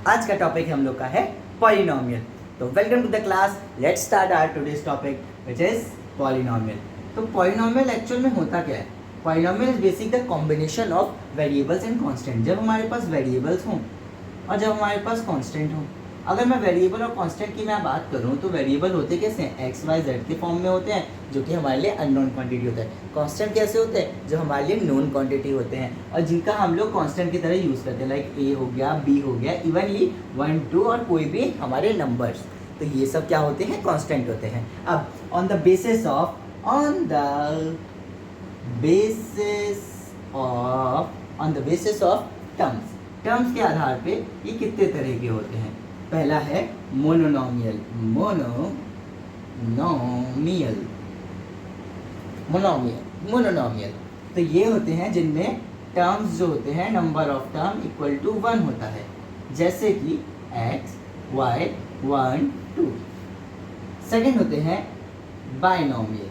आज का टॉपिक हम लोग का है पॉलिनोमियल। तो welcome to the class, let's start our today's topic which is polynomial. तो पॉलिनोमियल एक्चुअल में होता क्या है? Polynomial is basic the combination of variables and constant. जब हमारे पास वेरिएबल्स हों और जब हमारे पास कांस्टेंट हों। अगर मैं वेरिएबल और कांस्टेंट की मैं बात करूं तो वेरिएबल होते कैसे हैं? एक्स वाई जेड के फॉर्म में होते हैं, जो कि हमारे लिए अननोन क्वांटिटी होता है। कांस्टेंट कैसे होते हैं? जो हमारे लिए नोन क्वांटिटी होते हैं और जिनका हम लोग कांस्टेंट की तरह यूज़ करते हैं, लाइक ए हो गया, बी हो गया, इवनली 1 2 और कोई भी हमारे नंबर्स। तो ये सब क्या होते हैं? कांस्टेंट होते हैं। अब on the basis of terms के आधार पे ये कितने तरह के होते हैं? पहला है मोनोनोमियल। मोनोनोमियल तो ये होते हैं जिनमें टर्म्स जो होते हैं, number of term equal to 1 होता है, जैसे कि x y 1 2। सेकेंड होते हैं binomial.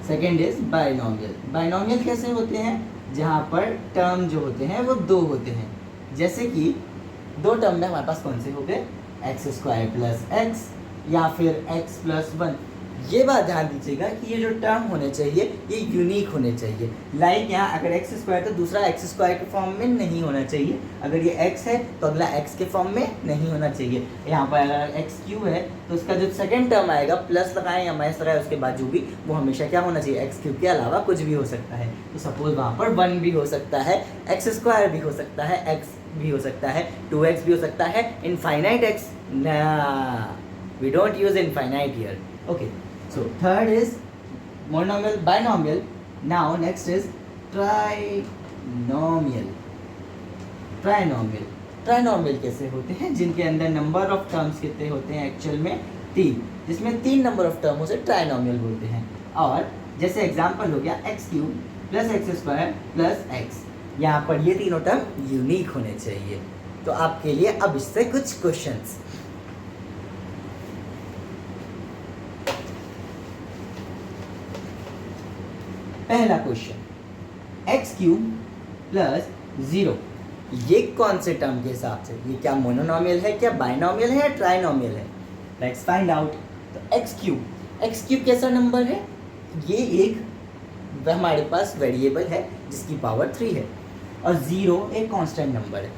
Second is binomial. Binomial कैसे होते हैं? जहाँ पर टर्म जो होते हैं वो दो होते हैं, जैसे कि दो टर्म में हमारे पास कौन से हो गए? एक्स स्क्वायर प्लस एक्स या फिर एक्स प्लस 1। ये बात ध्यान दीजिएगा कि ये जो टर्म होने चाहिए ये यूनिक होने चाहिए। लाइक यहाँ अगर एक्स स्क्वायर तो दूसरा एक्स स्क्वायर के फॉर्म में नहीं होना चाहिए। अगर ये एक्स है तो अगला एक्स के फॉर्म में नहीं होना चाहिए। यहाँ पर अगर एक्स क्यू है तो उसका जो सेकंड टर्म आएगा, प्लस लगाएं या माइनस लगाएं, उसके बाद जो भी वो हमेशा क्या होना चाहिए? एक्स क्यूब के अलावा कुछ भी हो सकता है। तो सपोज वहाँ पर 1 भी हो सकता है, एक्स स्क्वायर भी हो सकता है, एक्स भी हो सकता है, 2x भी हो सकता है, इनफाइनाइट एक्स ना, we don't use infinite here. Okay, so third is monomial, binomial. Now next is trinomial. Trinomial कैसे होते हैं? जिनके अंदर नंबर ऑफ टर्म्स कितने होते हैं? एक्चुअल में 3, जिसमें 3 नंबर ऑफ टर्म से ट्राइनोमियल बोलते हैं। और जैसे एग्जांपल हो गया x cube plus x square plus x. यहाँ पर ये तीनों टर्म यूनिक होने चाहिए। तो आपके लिए अब इससे कुछ क्वेश्चंस। पहला क्वेश्चन, एक्स क्यूब प्लस 0, ये कौन से टर्म के हिसाब से? ये क्या मोनोनोमियल है, क्या बाइनोमियल है या ट्राइनोमियल है? Let's find out. तो एक्स क्यूब कैसा नंबर है? ये एक हमारे पास वेरिएबल है जिसकी पावर 3 है और 0 एक कांस्टेंट नंबर है।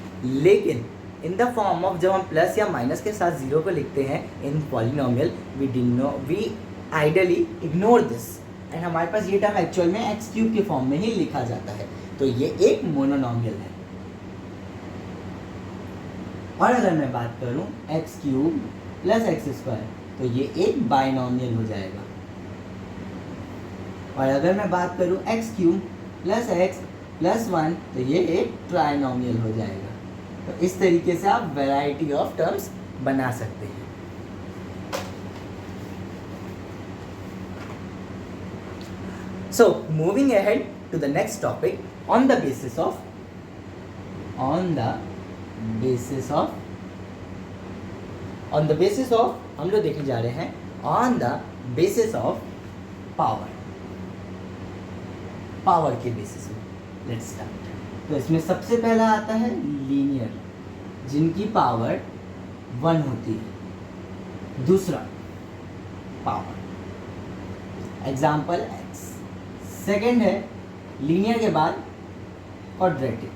लेकिन इन द फॉर्म ऑफ जब हम प्लस या माइनस के साथ 0 को लिखते हैं in polynomial, we ideally ignore this and हमारे पास ये टर्म एक्चुअल में एक्स क्यूब के फॉर्म में ही लिखा जाता है। तो ये एक मोनोनोमियल है। और अगर मैं बात करूं x cube plus x square तो ये एक बाइनोमियल हो जाएगा। और अगर मैं बात करूं x cube plus x plus 1 तो ये एक ट्राइनोमियल हो जाएगा। तो इस तरीके से आप वैरायटी ऑफ टर्म्स बना सकते हैं। So moving ahead to the next topic, on the basis of हम लोग देखने जा रहे हैं on the basis of power के बेसिस में। Let's start. तो इसमें सबसे पहला आता है लीनियर, जिनकी पावर 1 होती है। दूसरा पावर एग्जाम्पल एक्स। सेकेंड है लीनियर के बाद क्वाड्रेटिक,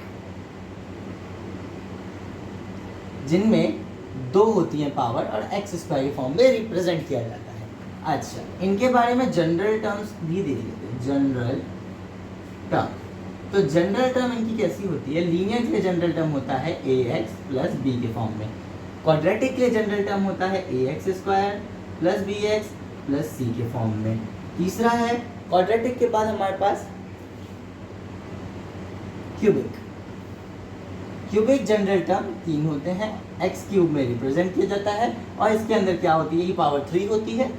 जिनमें 2 होती हैं पावर और एक्स स्क्वायर के फॉर्म में रिप्रेजेंट किया जाता है। अच्छा, इनके बारे में जनरल टर्म्स भी देख लेते हैं। जनरल टर्म, तो जनरल टर्म इनकी कैसी होती है? लीनियर के लिए जनरल टर्म होता है ए एक्स प्लस बी के फॉर्म में। क्वाड्रेटिक के लिए जनरल टर्म होता है a x square plus b x plus c के फॉर्म में। तीसरा है क्वाड्रेटिक के बाद हमारे पास क्यूबिक जनरल टर्म 3 होते हैं, एक्स क्यूब में रिप्रेजेंट किया जाता है और इसके अंदर क्या होती है? ये पावर 3 होती है,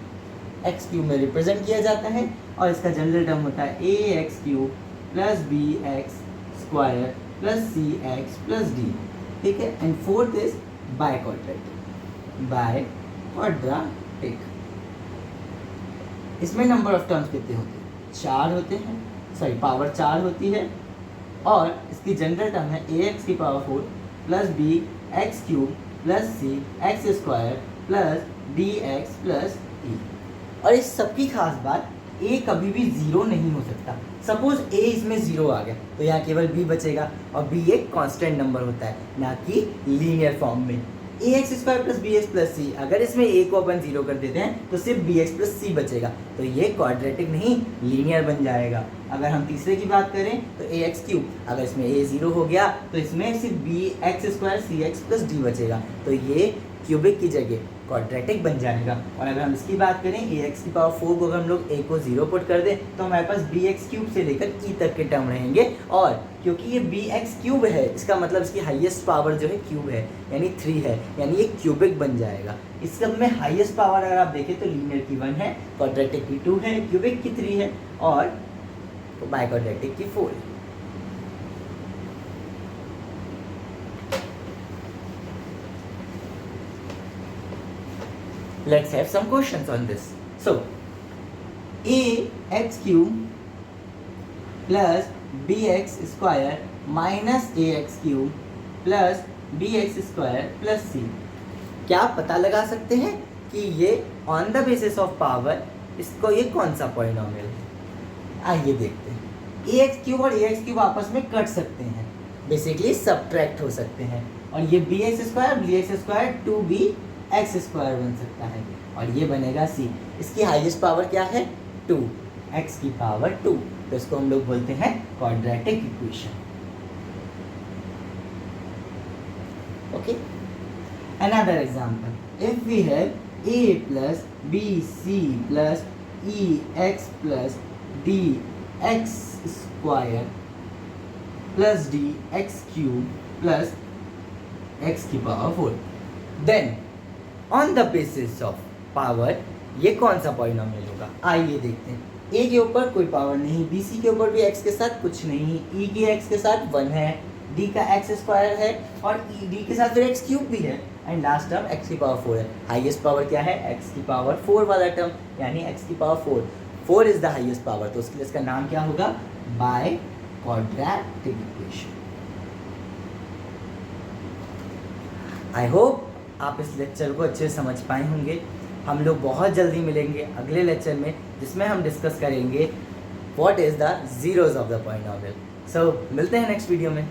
एक्स क्यूब में रिप्रेजेंट किया जाता है और इसका जनरल टर्म होता है a x cube plus b x square plus c x plus d. ठीक है। And fourth is biquadratic. इसमें नंबर ऑफ टर्म्स कितने होते हैं? 4 होते हैं, पावर 4 होती है और इसकी जनरल टर्म है ए एक्स की power 4 plus b x cube plus c x square plus d x plus e. और इस सबकी खास बात, ए कभी भी ज़ीरो नहीं हो सकता। सपोज ए इसमें ज़ीरो आ गया तो यहाँ केवल बी बचेगा, और बी एक कांस्टेंट नंबर होता है, ना कि लीनियर फॉर्म में। A x square plus b x plus c, अगर इसमें ए को अपन ज़ीरो कर देते हैं तो सिर्फ बी एक्स प्लस सी बचेगा, तो ये क्वाड्रेटिक नहीं लीनियर बन जाएगा। अगर हम तीसरे की बात करें तो ए एक्स क्यूब, अगर इसमें ए ज़ीरो हो गया तो इसमें सिर्फ बी एक्स स्क्वायर सी एक्स प्लस डी बचेगा, तो ये क्यूबिक की जगह क्वाड्रेटिक बन जाएगा। और अगर हम इसकी बात करें ए एक्स की पावर 4 को अगर हम लोग ए को ज़ीरो पुट कर दें तो हमारे पास बी एक्स क्यूब से लेकर ई तक के टर्म रहेंगे। और क्योंकि ये बी एक्स क्यूब है, इसका मतलब इसकी हाईएस्ट पावर जो है क्यूब है, यानी 3 है, यानी ये क्यूबिक बन जाएगा। इस सब में हाईएस्ट पावर अगर आप देखें तो लीनियर की 1 है, क्वाड्रेटिक की 2 है, क्यूबिक की 3 है और बाय क्वाड्रेटिक की 4 है। Let's have some questions on this. So, ax cube plus bx square minus ax cube plus bx square plus c. क्या आप पता लगा सकते हैं कि ये on the basis of power इसको ये कौन सा पॉलिनोमियल है? आइए देखते हैं। ax क्यूब और ax क्यूब आपस में कट सकते हैं, बेसिकली सबट्रैक्ट हो सकते हैं, और ये bx square 2b x square बन सकता है, और ये बनेगा c। इसकी हाईएस्ट पावर क्या है? 2, x की पावर 2, तो इसको हम लोग बोलते हैं quadratic equation. Okay, another example, if we have a plus b c plus e x plus d x square plus d x cube plus x की power 4, then on the basis of power ये कौन सा polynomial होगा? आइए देखते हैं। ए के ऊपर कोई पावर नहीं, बी सी के ऊपर भी एक्स के साथ कुछ नहीं, ई के एक्स के साथ 1 है, डी का एक्स स्क्वायर है, और ई डी के साथ फिर एक्स क्यूब भी है, एंड लास्ट टर्म एक्स की पावर 4 है। हाईएस्ट पावर क्या है? एक्स की पावर 4 वाला टर्म, यानी एक्स की power 4 is the highest power, तो उसके लिए इसका नाम क्या होगा? By quadratic equation. I hope आप इस लेक्चर को अच्छे से समझ पाए होंगे। हम लोग बहुत जल्दी मिलेंगे अगले लेक्चर में, जिसमें हम डिस्कस करेंगे what is the zeros of the polynomial. So मिलते हैं नेक्स्ट वीडियो में।